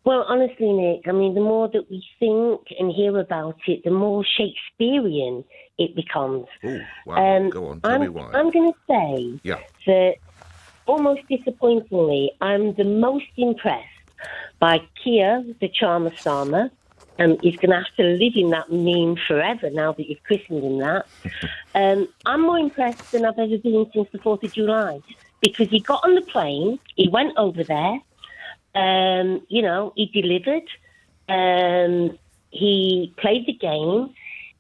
Well, honestly, Nick, I mean, the more that we think and hear about it, the more Shakespearean it becomes. Oh, wow. Go on, tell me why. I'm going to say that, almost disappointingly, I'm the most impressed by Keir, the Charmer Starmer. He's going to have to live in that meme forever now that you've christened him that. I'm more impressed than I've ever been since the 4th of July, because he got on the plane, he went over there, he delivered, he played the game.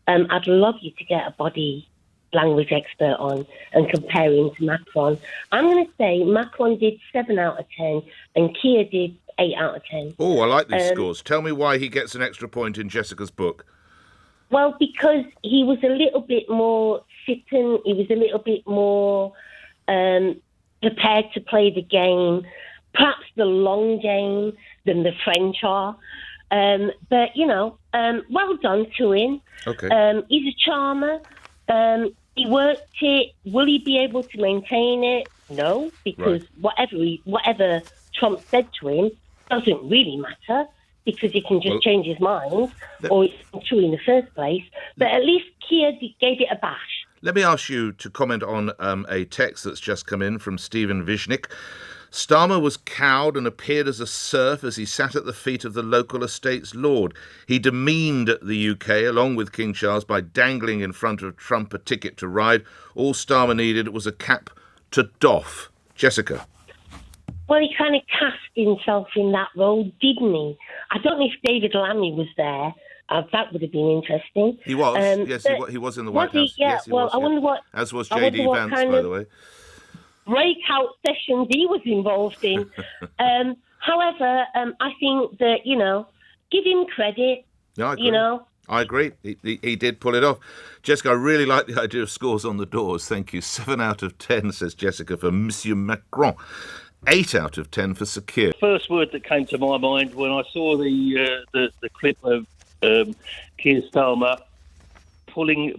I'd love you to get a body language expert on and compare him to Macron. I'm going to say Macron did 7 out of 10 and Keir did 8 out of 10. Oh, I like these scores. Tell me why he gets an extra point in Jessica's book. Well, because he was a little bit more flippant, he was a little bit more prepared to play the game, perhaps the long game, than the French are. But, well done to him. Okay. He's a charmer. He worked it. Will he be able to maintain it? No, because whatever Trump said to him doesn't really matter, because he can just change his mind, or it's not true in the first place. But at least Keir gave it a bash. Let me ask you to comment on a text that's just come in from Stephen Vishnik. Starmer was cowed and appeared as a serf as he sat at the feet of the local estate's lord. He demeaned the UK along with King Charles by dangling in front of Trump a ticket to ride. All Starmer needed was a cap to doff. Jessica. Well, he kind of cast himself in that role, didn't he? I don't know if David Lammy was there. That would have been interesting. He was. Yes, he was in the White House. Yeah. Yes, he well, was, I wonder what. As was J.D. Vance, by the way. Breakout sessions he was involved in. However, I think that, give him credit. Yeah, I agree. I agree. He did pull it off. Jessica, I really like the idea of scores on the doors. Thank you. 7 out of 10, says Jessica, for Monsieur Macron. 8 out of 10 for Sir Keir. First word that came to my mind when I saw the clip of Keir Starmer pulling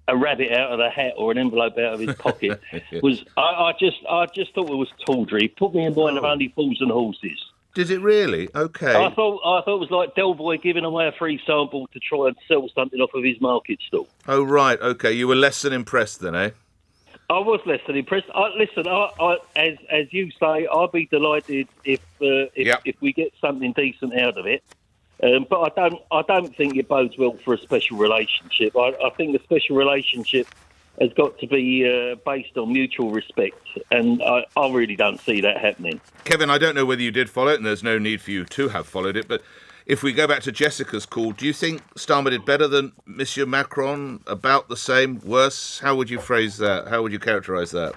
a rabbit out of the hat or an envelope out of his pocket was I just thought it was tawdry. Put me in mind of Only Fools and Horses. Did it really? Okay. I thought it was like Del Boy giving away a free sample to try and sell something off of his market stall. Oh right, okay. You were less than impressed then, eh? I was less than impressed. Listen, as you say, I'd be delighted if we get something decent out of it. But I don't think it bodes well for a special relationship. I think the special relationship has got to be based on mutual respect, and I really don't see that happening. Kevin, I don't know whether you did follow it, and there's no need for you to have followed it, but if we go back to Jessica's call, do you think Starmer did better than Monsieur Macron? About the same? Worse? How would you phrase that? How would you characterise that?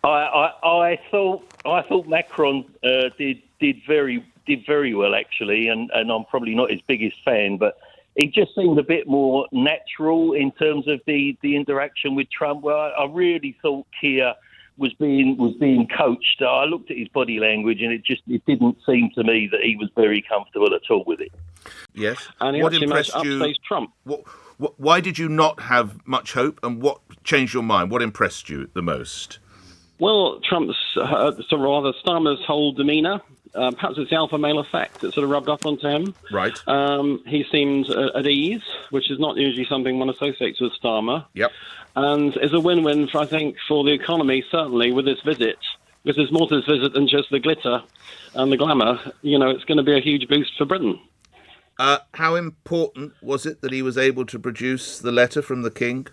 I thought Macron did very well, actually, and I'm probably not his biggest fan, but he just seemed a bit more natural in terms of the interaction with Trump. Well, I really thought Keir was being coached. I looked at his body language, and it didn't seem to me that he was very comfortable at all with it. Yes. And he what actually impressed managed to you? upstage Trump. Why did you not have much hope, and what changed your mind? What impressed you the most? Well, Trump's, Starmer's whole demeanour, perhaps it's the alpha male effect that sort of rubbed up onto him. Right. He seemed at ease, which is not usually something one associates with Starmer. Yep. And is a win-win, for the economy, certainly, with this visit. Because there's more to this visit than just the glitter and the glamour. It's going to be a huge boost for Britain. How important was it that he was able to produce the letter from the King?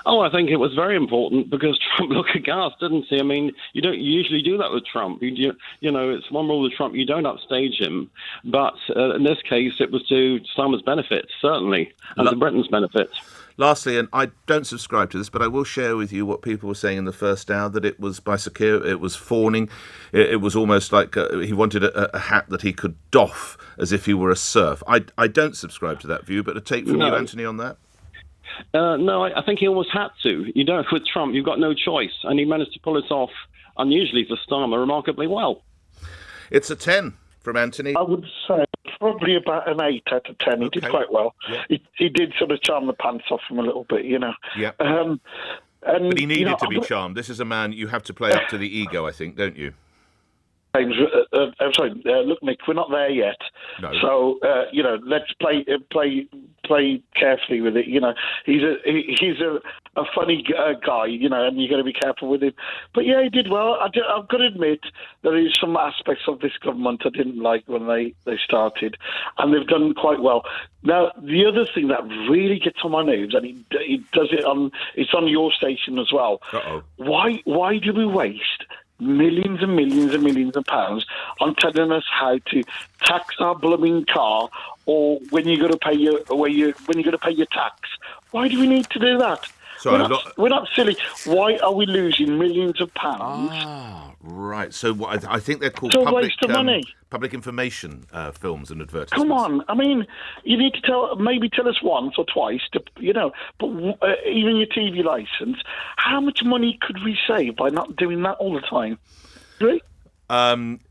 Oh, I think it was very important because Trump looked aghast, didn't he? I mean, you don't usually do that with Trump. It's one rule with Trump, you don't upstage him. But in this case, it was to Starmer's benefit, certainly, and to Britain's benefit. Lastly, and I don't subscribe to this, but I will share with you what people were saying in the first hour, that it was by Sir Keir, it was fawning. It was almost like he wanted a hat that he could doff as if he were a serf. I don't subscribe to that view, but a take from you, Anthony, on that? No, I think he almost had to. You don't, with Trump, you've got no choice. And he managed to pull it off, unusually for Starmer, remarkably well. It's a 10 from Anthony. I would say probably about an 8 out of 10. He did quite well. Yeah. He did sort of charm the pants off him a little bit, Yeah. And but he needed to be charmed. This is a man you have to play up to the ego, I think, don't you? Look, Nick, we're not there yet. No. So let's play carefully with it. He's a funny guy. And you got to be careful with him. But yeah, he did well. I've got to admit there is some aspects of this government I didn't like when they started, and they've done quite well. Now, the other thing that really gets on my nerves, and it does it it's on your station as well. Uh-oh. Why do we waste millions and millions and millions of pounds on telling us how to tax our blooming car, or when you're going to pay your tax? Why do we need to do that? Sorry, we're not silly. Why are we losing millions of pounds? Right. So I think they're called waste of money. Public information films and advertisements. Come on. I mean, you need to tell us once or twice, but even your TV licence, how much money could we save by not doing that all the time? Really?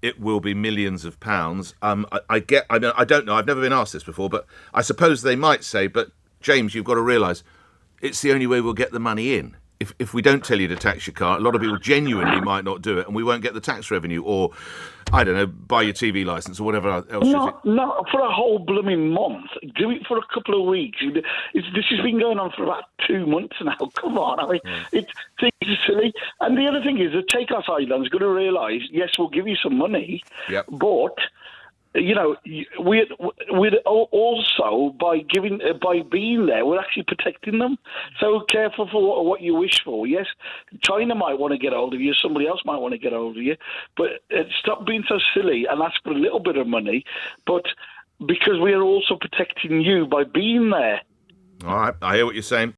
It will be millions of pounds. I don't know. I've never been asked this before, but I suppose they might say, but James, you've got to realise it's the only way we'll get the money in. If we don't tell you to tax your car, a lot of people genuinely might not do it, and we won't get the tax revenue, or, I don't know, buy your TV licence or whatever else. Not for a whole blooming month. Do it for a couple of weeks. This has been going on for about 2 months now. Come on. I mean, Things are silly. And the other thing is, the Takeoff Island's going to realise, yes, we'll give you some money, but we're also by being there, we're actually protecting them. So careful for what you wish for. Yes, China might want to get hold of you, somebody else might want to get hold of you, but stop being so silly and ask for a little bit of money. But because we are also protecting you by being there. All right, I hear what you're saying.